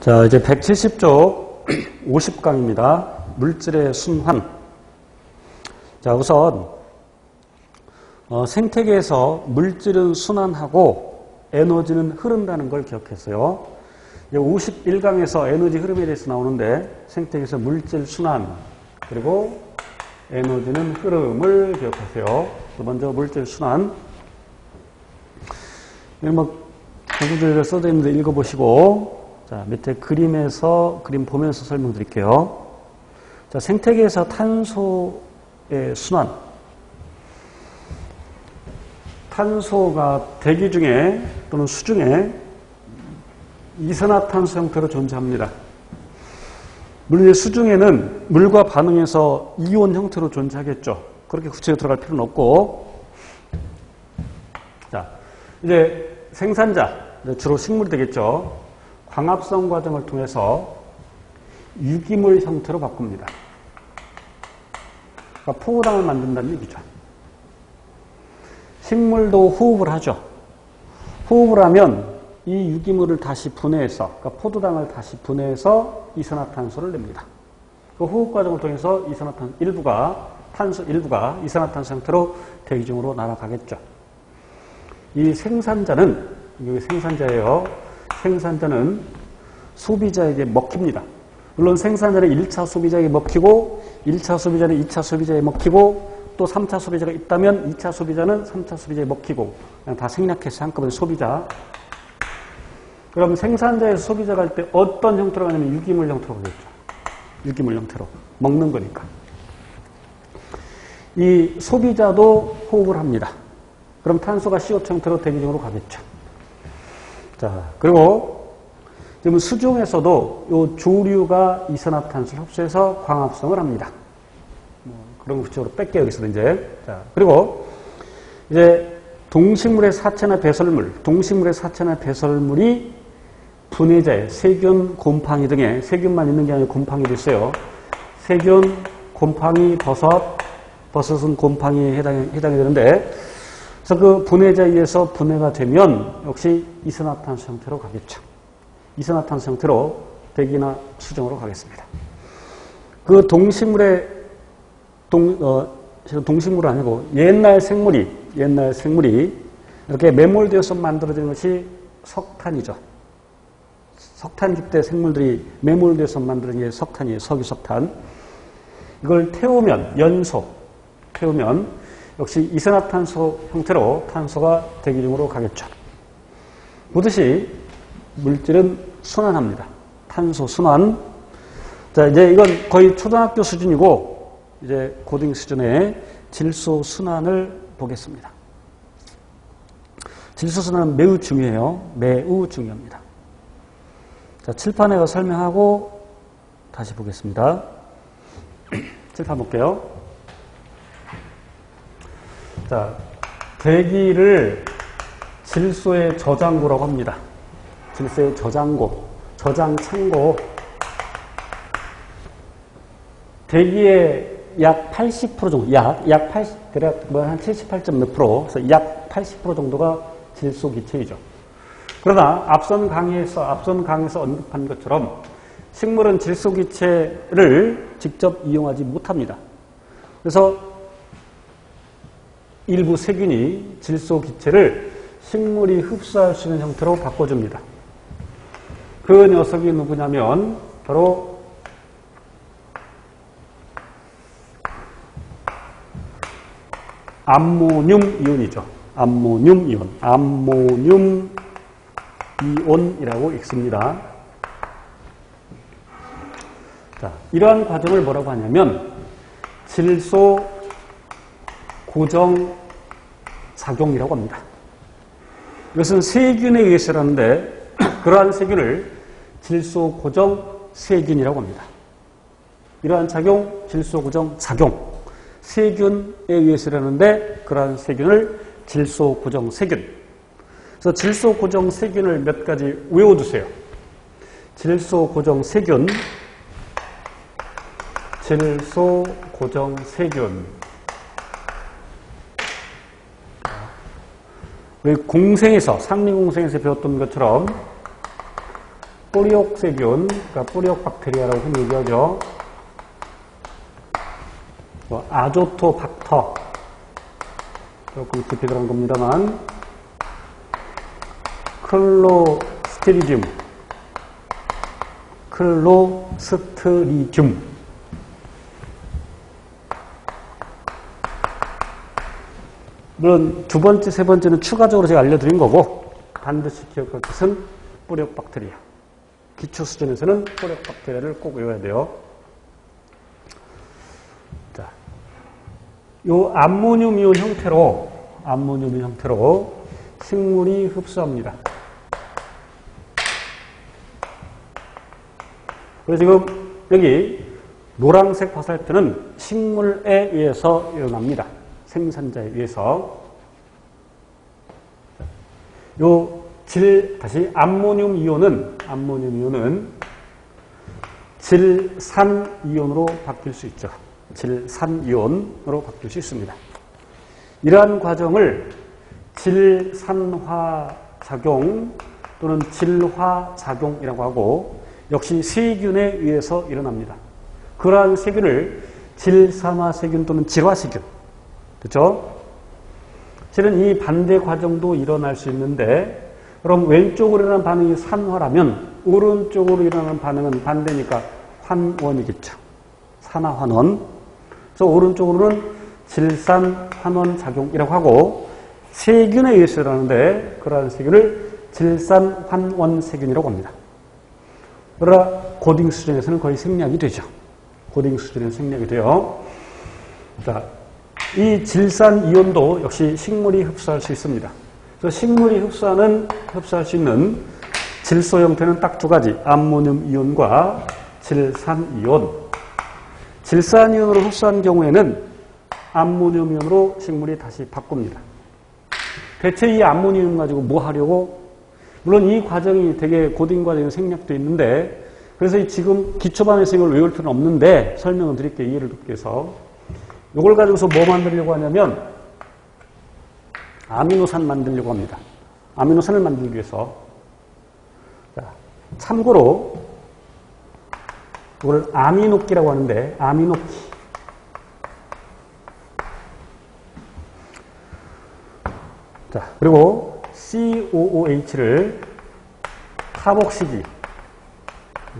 자, 이제 170쪽 50강입니다. 물질의 순환. 자, 우선 생태계에서 물질은 순환하고 에너지는 흐른다는 걸 기억했어요. 51강에서 에너지 흐름에 대해서 나오는데 생태계에서 물질 순환 그리고 에너지는 흐름을 기억하세요. 먼저 물질 순환. 구구절절 써져 있는데 읽어보시고, 자, 밑에 그림 보면서 설명드릴게요. 자, 생태계에서 탄소의 순환. 탄소가 대기 중에 또는 수중에 이산화탄소 형태로 존재합니다. 물론 수중에는 물과 반응해서 이온 형태로 존재하겠죠. 그렇게 구체적으로 들어갈 필요는 없고. 자, 이제 생산자, 주로 식물이 되겠죠. 광합성 과정을 통해서 유기물 형태로 바꿉니다. 그러니까 포도당을 만든다는 얘기죠. 식물도 호흡을 하죠. 호흡을 하면 이 유기물을 다시 분해해서, 그러니까 포도당을 다시 분해해서 이산화탄소를 냅니다. 그 호흡 과정을 통해서 탄소 일부가 이산화탄소 형태로 대기 중으로 날아가겠죠. 이 생산자는, 이게 생산자예요. 생산자는 소비자에게 먹힙니다. 물론 생산자는 1차 소비자에게 먹히고, 1차 소비자는 2차 소비자에 먹히고, 또 3차 소비자가 있다면 2차 소비자는 3차 소비자에 먹히고, 그냥 다 생략해서 한꺼번에 소비자. 그럼 생산자에서 소비자가 할 때 어떤 형태로 가냐면 유기물 형태로 가겠죠. 유기물 형태로. 먹는 거니까. 이 소비자도 호흡을 합니다. 그럼 탄소가 CO2 형태로 대기 중으로 가겠죠. 자, 그리고 지금 수중에서도 이 조류가 이산화탄소를 흡수해서 광합성을 합니다. 그런 구체적으로 뺄게요, 여기서 이제. 자, 그리고 이제 동식물의 사체나 배설물이 분해자의 세균, 곰팡이 등의 세균만 있는 게 아니라 곰팡이도 있어요. 세균, 곰팡이, 버섯은 곰팡이에 해당이 되는데, 그래서 그 분해자에 의해서 분해가 되면 역시 이산화탄소 형태로 가겠죠. 이산화탄소 형태로 대기나 수중으로 가겠습니다. 그 동식물은 아니고 옛날 생물이 이렇게 매몰되어서 만들어지는 것이 석탄이죠. 석탄 기대 생물들이 매몰되어서 만드는 게 석탄이에요. 석유석탄. 이걸 태우면 역시 이산화탄소 형태로 탄소가 대기 중으로 가겠죠. 보듯이 물질은 순환합니다. 탄소 순환. 자, 이제 이건 거의 초등학교 수준이고, 이제 고등 수준의 질소 순환을 보겠습니다. 질소 순환은 매우 중요해요. 매우 중요합니다. 자, 칠판에 가서 설명하고 다시 보겠습니다. 칠판 볼게요. 자, 대기를 질소의 저장고라고 합니다. 질소의 저장고, 저장창고. 대기의 약 80% 정도, 약 80, 대략 한 78점 몇 프로, 그래서 약 80% 정도가 질소 기체이죠. 그러나 앞선 강의에서 언급한 것처럼 식물은 질소 기체를 직접 이용하지 못합니다. 그래서 일부 세균이 질소 기체를 식물이 흡수할 수 있는 형태로 바꿔줍니다. 그 녀석이 누구냐면 바로 암모늄 이온이죠. 암모늄 이온. 암모늄 이온이라고 읽습니다. 자, 이러한 과정을 뭐라고 하냐면 질소 고정 작용이라고 합니다. 이것은 세균에 의해서 일어나는데 그러한 세균을 질소 고정 세균이라고 합니다. 이러한 작용, 질소 고정 작용. 세균에 의해서 일어나는데 그러한 세균을 질소 고정 세균. 그래서 질소 고정 세균을 몇 가지 외워두세요. 질소 고정 세균. 질소 고정 세균. 상리공생에서 배웠던 것처럼 뿌리옥세균, 그러니까 뿌리옥박테리아라고 흔히 얘기하죠. 아조토박터, 조금 깊이 들어간 겁니다만, 클로스트리듐. 물론 두 번째, 세 번째는 추가적으로 제가 알려드린 거고, 반드시 기억할 것은 뿌리옥박테리아. 기초 수준에서는 뿌리옥박테리아를 꼭 외워야 돼요. 자, 요 암모늄 이온 형태로 식물이 흡수합니다. 그래서 지금 여기 노란색 화살표는 식물에 의해서 일어납니다. 생산자에 의해서. 다시 암모늄 이온은 질산 이온으로 바뀔 수 있죠. 질산 이온으로 바뀔 수 있습니다. 이러한 과정을 질산화 작용 또는 질화작용이라고 하고, 역시 세균에 의해서 일어납니다. 그러한 세균을 질산화세균 또는 질화세균. 그렇죠? 실은 이 반대 과정도 일어날 수 있는데, 그럼 왼쪽으로 일어나는 반응이 산화라면 오른쪽으로 일어나는 반응은 반대니까 환원이겠죠. 산화환원. 그래서 오른쪽으로는 질산환원 작용이라고 하고, 세균에 의해서 일어나는데 그러한 세균을 질산환원 세균이라고 합니다. 그러나 고딩 수준에서는 거의 생략이 되죠. 고딩 수준에서 생략이 돼요. 자, 이 질산 이온도 역시 식물이 흡수할 수 있습니다. 그래서 식물이 흡수할 수 있는 질소 형태는 딱 두 가지, 암모늄 이온과 질산 이온. 질산 이온으로 흡수한 경우에는 암모늄 이온으로 식물이 다시 바꿉니다. 대체 이 암모늄 가지고 뭐 하려고? 물론 이 과정이 되게 고딩 과정에 생략되어 있는데, 그래서 지금 기초반에서 이걸 외울 필요는 없는데 설명을 드릴게요. 이해를 돕기 위해서. 이걸 가지고서 뭐 만들려고 하냐면 아미노산 만들려고 합니다. 아미노산을 만들기 위해서. 자, 참고로 이걸 아미노기라고 하는데, 아미노기. 자, 그리고 COOH를 카복시기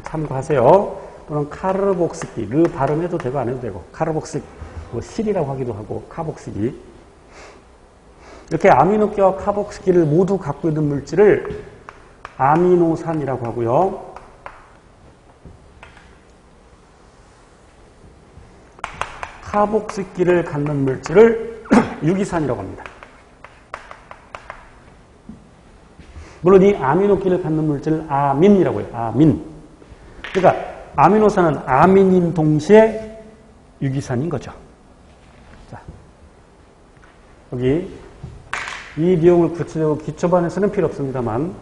참고하세요. 또는 카르복시기, 르 발음해도 되고 안 해도 되고, 카르복시, 뭐 실이라고 하기도 하고, 카복시기. 이렇게 아미노기와 카복시기를 모두 갖고 있는 물질을 아미노산이라고 하고요. 카복시기를 갖는 물질을 유기산이라고 합니다. 물론 이 아미노기를 갖는 물질을 아민이라고 해요. 아민. 그러니까 아미노산은 아민인 동시에 유기산인 거죠. 자, 여기 이 비용을 구체적으로 기초반에서는 필요 없습니다만,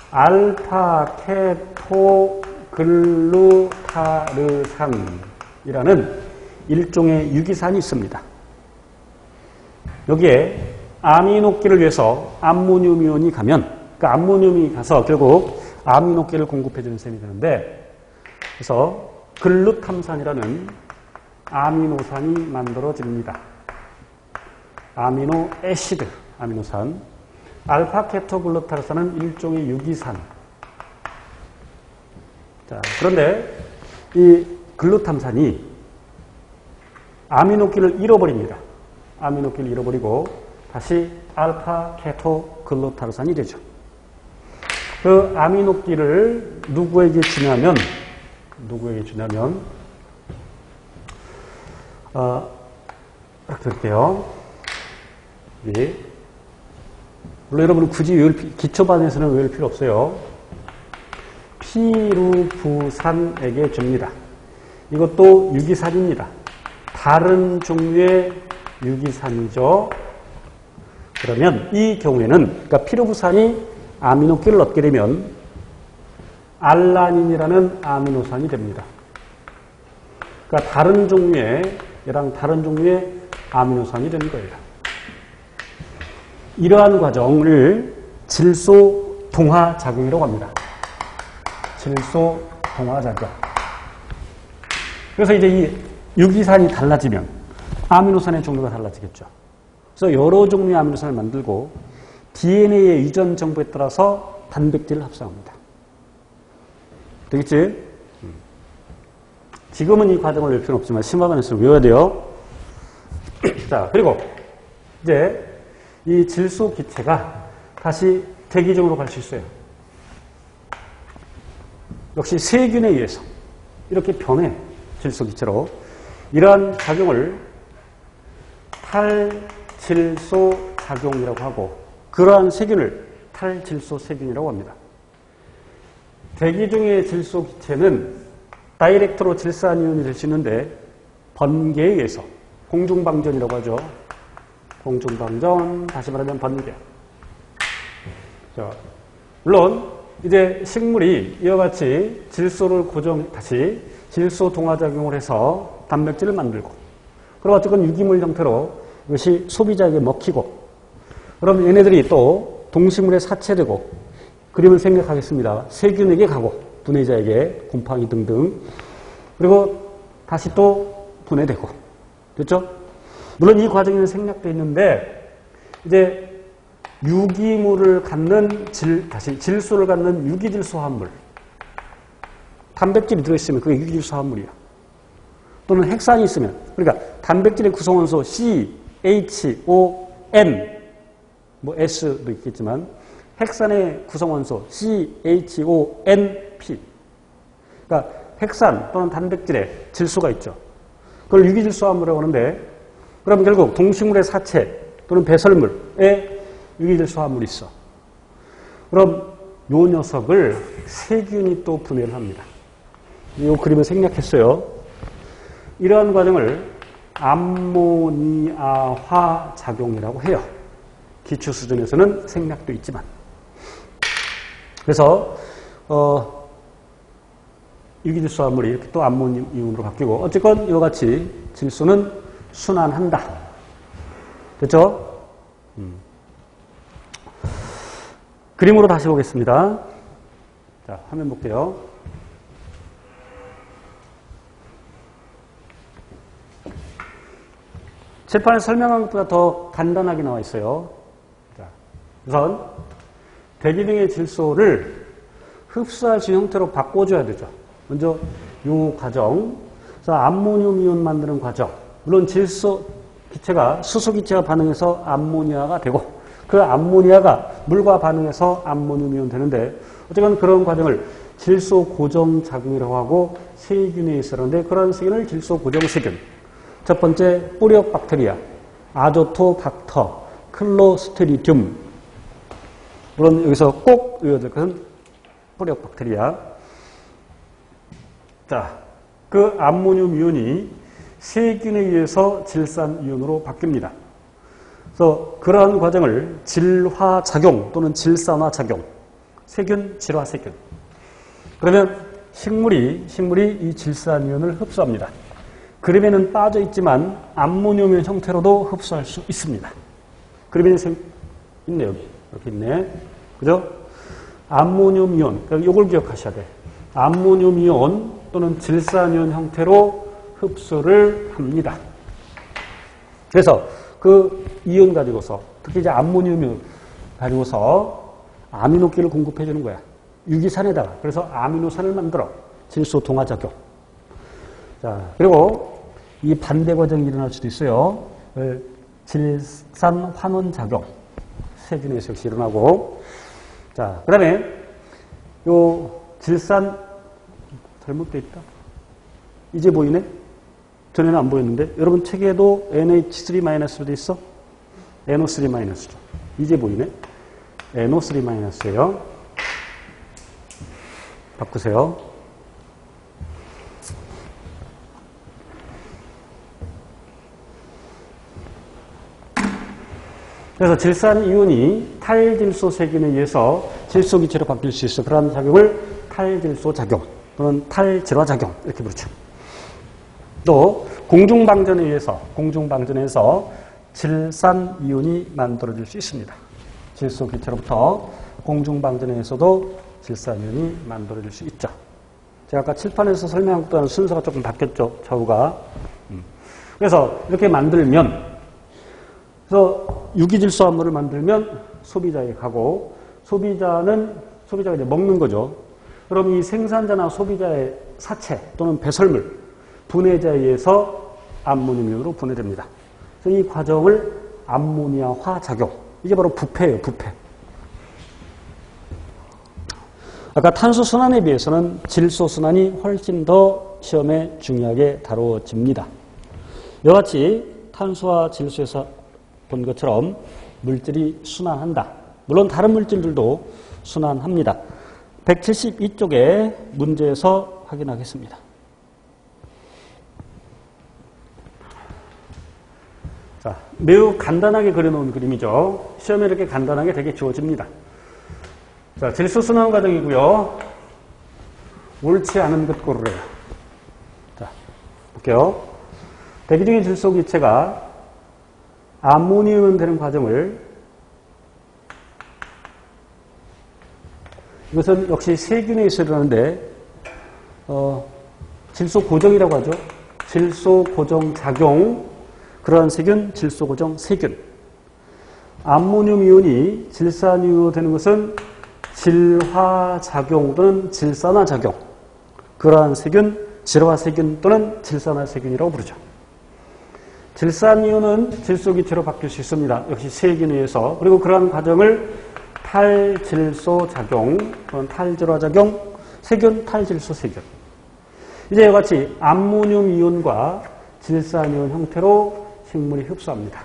알파 케토 글루타르산이라는 일종의 유기산이 있습니다. 여기에 아미노기를 위해서 암모늄 이온이 가면, 그러니까 암모늄이 가서 결국 아미노기를 공급해주는 셈이 되는데, 그래서 글루탐산이라는 아미노산이 만들어집니다. 아미노 애시드, 아미노산. 알파 케토글루타르산은 일종의 유기산. 자, 그런데 이 글루탐산이 아미노기를 잃어버립니다. 아미노기를 잃어버리고 다시 알파 케토글루타르산이 되죠. 그 아미노기를 누구에게 주냐면 이렇게 할게요. 예. 물론 여러분은 굳이 기초반에서는 외울 필요 없어요. 피루부산에게 줍니다. 이것도 유기산입니다. 다른 종류의 유기산이죠. 그러면 이 경우에는, 그러니까 피루부산이 아미노기를 얻게 되면 알라닌이라는 아미노산이 됩니다. 그러니까 다른 종류의 아미노산이 되는 거예요. 이러한 과정을 질소 동화 작용이라고 합니다. 질소 동화작용. 그래서 이제 이 유기산이 달라지면 아미노산의 종류가 달라지겠죠. 그래서 여러 종류의 아미노산을 만들고 DNA의 유전 정보에 따라서 단백질을 합성합니다. 되겠지? 지금은 이 과정을 외울 필요는 없지만 심화반에서 외워야 돼요. 자, 그리고 이제 이 질소 기체가 다시 대기종으로 갈 수 있어요. 역시 세균에 의해서 이렇게 변해, 질소 기체로. 이러한 작용을 탈질소 작용이라고 하고, 그러한 세균을 탈질소 세균이라고 합니다. 대기 중의 질소 기체는 다이렉트로 질산이온이 될 수 있는데 번개에 의해서, 공중방전이라고 하죠. 공중방전, 다시 말하면 번개. 자, 물론 이제 식물이 이와 같이 질소를 다시 질소 동화작용을 해서 단백질을 만들고, 그리고 어쨌건 유기물 형태로 이것이 소비자에게 먹히고, 그럼 얘네들이 또 동식물에 사체되고, 그림을 생략하겠습니다. 세균에게 가고, 분해자에게, 곰팡이 등등. 그리고 다시 또 분해되고. 됐죠? 물론 이 과정에는 생략되어 있는데, 이제 유기물을 갖는 다시 질소를 갖는 유기질소 화합물. 단백질이 들어있으면 그게 유기질소 화합물이야. 또는 핵산이 있으면, 그러니까 단백질의 구성원소 C, H, O, N, 뭐 S도 있겠지만 핵산의 구성원소 C, H, O, N, P. 그러니까 핵산 또는 단백질에 질소가 있죠. 그걸 유기질소 화합물이라고 하는데, 그럼 결국 동식물의 사체 또는 배설물에 유기질소 화합물이 있어. 그럼 요 녀석을 세균이 또 분해를 합니다. 이 그림을 생략했어요. 이러한 과정을 암모니아화 작용이라고 해요. 기초 수준에서는 생략도 있지만. 그래서 유기질소 화합물이 이렇게 또 암모니움으로 바뀌고, 어쨌건 이와 같이 질소는 순환한다. 됐죠? 그림으로 다시 보겠습니다. 자, 화면 볼게요. 칠판에 설명한 것보다 더 간단하게 나와 있어요. 자, 우선 대기 등의 질소를 흡수할 수 있는 형태로 바꿔줘야 되죠. 먼저 이 과정, 그래서 암모늄 이온 만드는 과정. 물론 질소 기체가 수소 기체와 반응해서 암모니아가 되고, 그 암모니아가 물과 반응해서 암모늄 이온 되는데, 어쨌든 그런 과정을 질소 고정 작용이라고 하고 세균에 있었는데, 그런 세균을 질소 고정 세균. 첫 번째 뿌리옥 박테리아, 아조토박터, 클로스트리dium. 물론 여기서 꼭 외워야 될 것은 뿌리옥 박테리아. 자, 그 암모늄 이온이 세균에 의해서 질산 이온으로 바뀝니다. 그래서 그러한 과정을 질화작용 또는 질산화 작용, 세균, 질화, 세균. 그러면 식물이 이 질산이온을 흡수합니다. 그림에는 빠져 있지만 암모늄 형태로도 흡수할 수 있습니다. 그림에 있네, 여기. 이렇게 있네. 그죠? 암모늄 이온. 이걸 기억하셔야 돼. 암모늄 이온 또는 질산이온 형태로 흡수를 합니다. 그래서 그 이온 가지고서, 특히 이제 암모늄 가지고서 아미노기를 공급해 주는 거야. 유기산에다가. 그래서 아미노산을 만들어. 질소 동화작용. 자, 그리고 이 반대 과정이 일어날 수도 있어요. 질산 환원 작용. 세균에서 역시 일어나고. 자, 그 다음에 요 질산, 잘못되어 있다. 이제 보이네? 전에는 안 보였는데. 여러분 책에도 NH3-로 돼 있어? NO3-죠. 이제 보이네? NO3-예요. 바꾸세요. 그래서 질산이온이 탈질소 세균에 의해서 질소 기체로 바뀔 수 있어. 그러한 작용을 탈질소 작용 또는 탈질화 작용 이렇게 부르죠. 또 공중방전에 의해서 공중방전에서 질산이온이 만들어질 수 있습니다. 질소 기체로부터 공중방전에 의해서도 질산이온이 만들어질 수 있죠. 제가 아까 칠판에서 설명한 것과는 순서가 조금 바뀌었죠. 좌우가. 그래서 이렇게 만들면, 그래서 유기질소합물을 만들면 소비자에 가고, 소비자가 이제 먹는 거죠. 그럼 이 생산자나 소비자의 사체 또는 배설물, 분해자에 의해서 암모늄이온으로 분해됩니다. 그래서 이 과정을 암모니아화 작용, 이게 바로 부패예요, 부패. 아까 탄소 순환에 비해서는 질소 순환이 훨씬 더 시험에 중요하게 다뤄집니다. 이와 같이 탄소와 질소에서 본 것처럼 물질이 순환한다. 물론 다른 물질들도 순환합니다. 172쪽에 문제에서 확인하겠습니다. 자, 매우 간단하게 그려놓은 그림이죠. 시험에 이렇게 간단하게 되게 주어집니다. 자, 질소 순환 과정이고요. 옳지 않은 것 고르래요. 자, 볼게요. 대기 중의 질소 기체가 암모늄 되는 과정을, 이것은 역시 세균에서 일어나는데, 질소 고정이라고 하죠. 질소 고정 작용, 그러한 세균, 질소 고정 세균. 암모늄 이온이 질산이온으로 되는 것은 질화작용 또는 질산화작용, 그러한 세균, 질화세균 또는 질산화세균이라고 부르죠. 질산이온은 질소기체로 바뀔 수 있습니다. 역시 세균에 의해서. 그리고 그러한 과정을 탈질소작용 또는 탈질화작용, 세균, 탈질소세균. 이제 이와 같이 암모늄 이온과 질산이온 형태로 식물이 흡수합니다.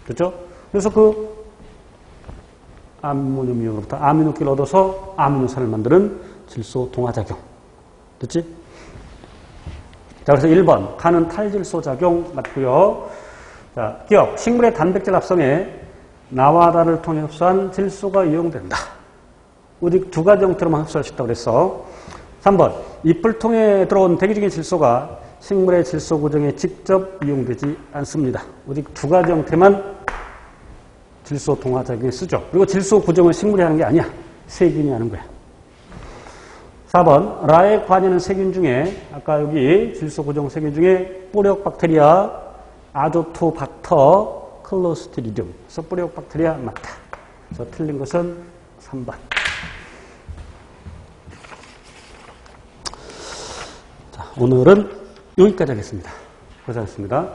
그렇죠? 그래서 그 암모늄 이온으로부터 아미노기를 얻어서 아미노산을 만드는 질소 동화작용. 됐지? 자, 그래서 1번. 간은 탈질소 작용 맞고요. 자, 기억. 식물의 단백질 합성에 나와 다를 통해 흡수한 질소가 이용된다. 오직 두 가지 형태로만 흡수할 수 있다고 그랬어. 3번. 잎을 통해 들어온 대기 중의 질소가 식물의 질소 고정에 직접 이용되지 않습니다. 오직 두 가지 형태만 질소 동화작용에 쓰죠. 그리고 질소 고정은 식물이 하는 게 아니야. 세균이 하는 거야. 4번. 라에 관여하는 세균 중에, 아까 여기 질소 고정 세균 중에 뿌력 박테리아, 아조토박터, 클로스트리디움. 그래서 뿌력 박테리아 맞다. 그래서 틀린 것은 3번. 자, 오늘은 여기까지 하겠습니다. 고생하셨습니다.